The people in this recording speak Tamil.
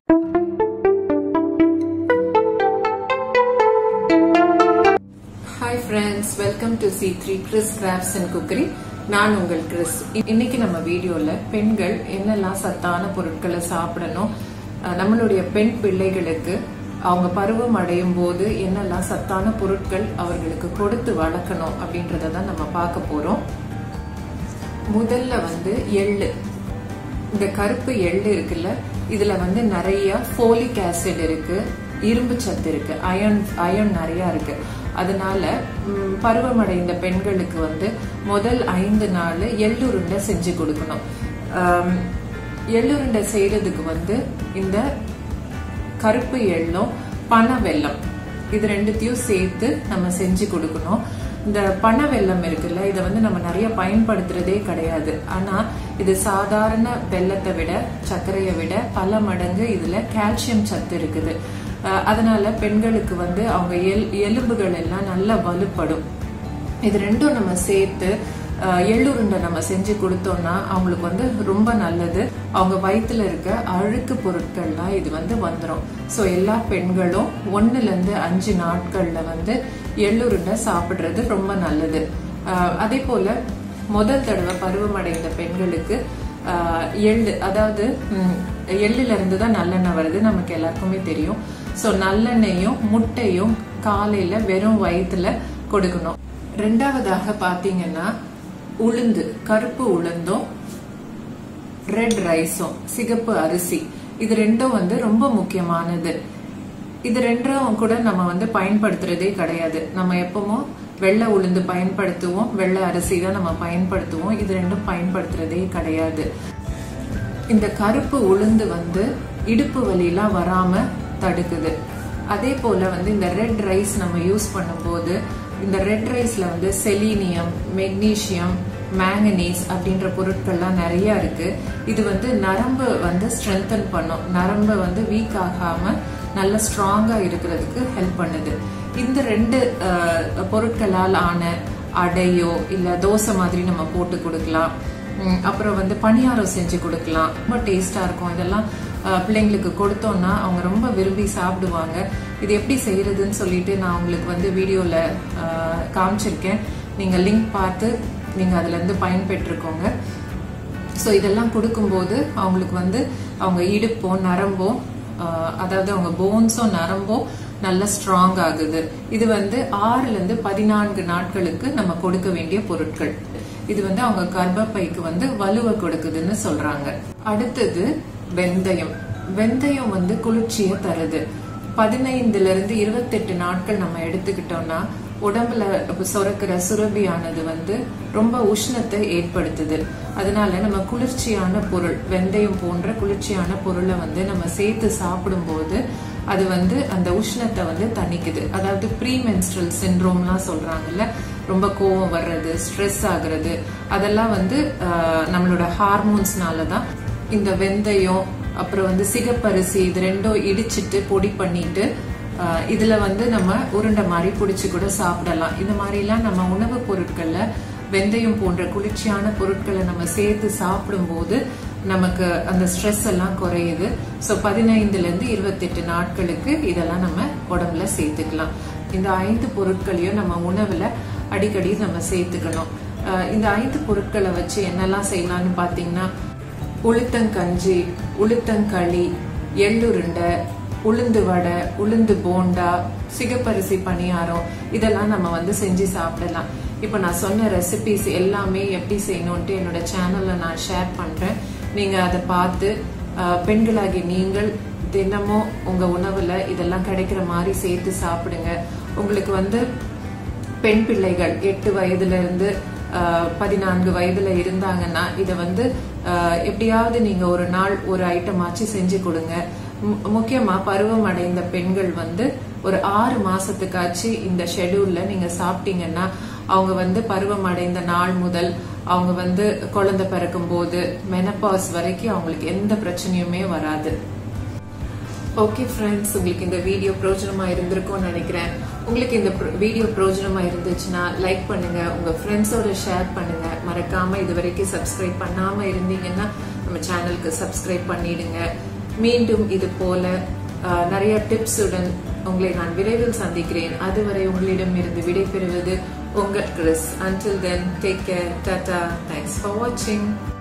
Hi friends, welcome to C3 Chris Crafts and Cookery. நான் உங்கள் கிறிஸ். இன்னைக்கு நம்ம வீடியோல பெண்கள் என்னெல்லாம் சத்தான பொருட்களை சாப்பிடணும், நம்மளுடைய பெண் பிள்ளைகளுக்கு அவங்க பருவம் அடையும் போது என்னெல்லாம் சத்தான பொருட்கள் அவர்களுக்கு கொடுத்து வளர்க்கணும் அப்படின்றத தான் நம்ம பார்க்க போறோம். முதல்ல எள்ளு. இந்த கருப்பு எள்ளு இருக்குல்ல, இதுல நிறைய ஃபோலிக் ஆசிட் இருக்கு, இரும்பு சத்து இருக்கு, அயன் நிறைய இருக்கு. அதனால பருவமடைந்த பெண்களுக்கு முதல் 5 நாள் எள்ளுருண்டை செஞ்சு கொடுக்கணும். எள்ளுருண்டை செய்யறதுக்கு இந்த கருப்பு எள்ளும் பனை வெல்லம் இது ரெண்டுத்தையும் சேர்த்து நம்ம செஞ்சு கொடுக்கணும். இந்த பனை வெல்லம் இருக்குல்ல, இதை நம்ம நிறைய பயன்படுத்துறதே கிடையாது. ஆனா இது சாதாரண வெல்லத்தை விட, சர்க்கரையை விட பல மடங்கு இதுல கால்சியம் சத்து இருக்குது. அதனால பெண்களுக்கு அவங்க எலும்புகள் எல்லாம் நல்லா வலுப்படும். இது ரெண்டும் நம்ம சேர்த்து எள்ளுருண்டை நம்ம செஞ்சு கொடுத்தோம்னா அவங்களுக்கு ரொம்ப நல்லது. அவங்க வயிற்றுல இருக்க அழுக்கு பொருட்கள்லாம் இது வந்துடும். ஸோ எல்லா பெண்களும் 1 to 5 நாட்கள்ல எள்ளுருண்டை சாப்பிடுறது ரொம்ப நல்லது. அதே போல முதல் தடவை பருவமடைந்த பெண்களுக்கு எள்ளு, அதாவது எள்ளுல இருந்து தான் நல்லெண்ணெய் வருது, நமக்கு எல்லாருக்குமே தெரியும். சோ நல்லெண்ணெயும் முட்டையும் காலையில வெறும் வயிற்றுல கொடுக்கணும். ரெண்டாவதாக பாத்தீங்கன்னா உளுந்து, கருப்பு உளுந்தும் ரெட் ரைஸும், சிகப்பு அரிசி, இது ரெண்டும் ரொம்ப முக்கியமானது. இது ரெண்டும் கூட நம்ம பயன்படுத்துறதே கிடையாது. நம்ம எப்பவும் வெள்ளை உளுந்து பயன்படுத்துவோம், வெள்ளை அரிசி தான் நம்ம பயன்படுத்துவோம். இது ரெண்டும் பயன்படுத்துறதே கிடையாது. இந்த கருப்பு உளுந்து இடுப்பு வலியெல்லாம் வராம தடுக்குது. அதே போல இந்த ரெட் ரைஸ் நம்ம யூஸ் பண்ணும்போது இந்த ரெட் ரைஸ்ல செலீனியம், மெக்னீசியம், மேங்கனீஸ் அப்படின்ற பொருட்கள்லாம் நிறைய இருக்கு. இது நரம்பு ஸ்ட்ரென்தன் பண்ணும். நரம்பு வீக் ஆகாம நல்ல ஸ்ட்ராங்கா இருக்கிறதுக்கு ஹெல்ப் பண்ணுது. இந்த 2 பொருட்களால் ஆன அடையோ இல்ல தோசை மாதிரி நம்ம போட்டு கொடுக்கலாம். அப்புறம் பணியாரம் செஞ்சு கொடுக்கலாம், ரொம்ப டேஸ்டா இருக்கும். இதெல்லாம் பிள்ளைங்களுக்கு கொடுத்தோம்னா அவங்க ரொம்ப விரும்பி சாப்பிடுவாங்க. இது எப்படி செய்யறதுன்னு சொல்லிட்டு நான் உங்களுக்கு வீடியோல காமிச்சிருக்கேன். நீங்க லிங்க் பார்த்து நீங்க அதுல இருந்து பயன்பெற்றுக்கோங்க. ஸோ இதெல்லாம் கொடுக்கும்போது அவங்களுக்கு அவங்க இடுப்போ நரம்போ, அதாவது அவங்க போன்ஸும் நரம்போ நல்ல ஸ்ட்ராங் ஆகுது. இது 6 to 14 நாட்களுக்கு நம்ம கொடுக்க வேண்டிய பொருட்கள். இது அவங்க கர்ப்பப்பைக்கு வலுவை கொடுக்குதுன்னு சொல்றாங்க. அடுத்தது வெந்தயம். வெந்தயம் குளிர்ச்சியை தருது. 15 to 28 நாட்கள் நம்ம எடுத்துக்கிட்டோம்னா உடம்புல சுரக்கிற சுரபியானது ரொம்ப உஷ்ணத்தை ஏற்படுத்துது. அதனால நம்ம குளிர்ச்சியான பொருள், வெந்தயம் போன்ற குளிர்ச்சியான பொருளை நம்ம சேர்த்து சாப்பிடும் போது அது அந்த உஷ்ணத்தை தணிக்குது. அதாவது ப்ரீமென்ஸ்ட்ரல் சிண்ட்ரோம்லாம் சொல்றாங்கல்ல, ரொம்ப கோவம் வர்றது, ஸ்ட்ரெஸ் ஆகுறது, அதெல்லாம் நம்மளோட ஹார்மோன்ஸ்னாலதான். இந்த வெந்தயம் அப்புறம் சிகப்பரிசி இது ரெண்டும் இடிச்சிட்டு பொடி பண்ணிட்டு இதுல நம்ம உருண்டை மாதிரி பிடிச்சு கூட சாப்பிடலாம். இந்த மாதிரி எல்லாம் நம்ம உணவு பொருட்கள்ல வெந்தயம் போன்ற குளிர்ச்சியான பொருட்களை நம்ம சேர்த்து சாப்பிடும் போது நமக்கு அந்த ஸ்ட்ரெஸ் எல்லாம் குறையுது. ஸோ 15 to 28 நாட்களுக்கு இதெல்லாம் நம்ம உடம்புல சேர்த்துக்கலாம். இந்த 5 பொருட்களையும் நம்ம உணவுல அடிக்கடி நம்ம சேர்த்துக்கணும். இந்த 5 பொருட்களை வச்சு என்னெல்லாம் செய்யலாம்னு பாத்தீங்கன்னா உளுத்தங்கஞ்சி, உளுத்தங்களி, எள்ளுருண்டை, உளுந்து வடை, உளுந்து போண்டா, சிகப்பரிசி பணியாரம், இதெல்லாம் நம்ம செஞ்சு சாப்பிடலாம். இப்ப நான் சொன்ன ரெசிபிஸ் எல்லாமே எப்படி செய்யணும்ட்டு என்னோட சேனல்ல நான் ஷேர் பண்றேன். நீங்க அதை பார்த்து பெண்களாகி நீங்கள் தினமும் உங்க உணவுல இதெல்லாம் கிடைக்கிற மாதிரி சேர்த்து சாப்பிடுங்க. உங்களுக்கு பெண் பிள்ளைகள் 8 வயதுல இருந்து 14 வயதுல இருந்தாங்கன்னா இதை எப்படியாவது நீங்க ஒரு நாள் ஒரு ஐட்டம் ஆச்சு செஞ்சு கொடுங்க. முக்கியமா பருவம் அடைந்த பெண்கள் ஒரு 6 மாசத்துக்காச்சு இந்த ஷெட்யூல்ல நீங்க சாப்பிட்டீங்கன்னா அவங்க பருவம் அடைந்த நாள் முதல் அவங்க குழந்தை பிறக்கும் போது மெனபாஸ் வரைக்கும் அவங்களுக்கு எந்த பிரச்சனையுமே வராது. ஓகே ஃப்ரெண்ட்ஸ், உங்களுக்கு இந்த வீடியோ பிரயோஜனமா இருந்திருக்கும்னு நினைக்கிறேன். உங்களுக்கு இந்த வீடியோ பிரயோஜனமா இருந்துச்சுன்னா லைக் பண்ணுங்க, உங்க ஃப்ரெண்ட்ஸோட ஷேர் பண்ணுங்க. மறக்காம இது வரைக்கும் சப்ஸ்கிரைப் பண்ணாம இருந்தீங்கன்னா நம்ம சேனலுக்கு சப்ஸ்கிரைப் பண்ணிடுங்க. மீண்டும் இது போல நிறைய டிப்ஸுடன் உங்களை நான் விரைவில் சந்திக்கிறேன். அதுவரை உங்களிடம் இருந்து விடைபெறுவது உங்கள் Chris. Until then, take care. Tata. Thanks for watching.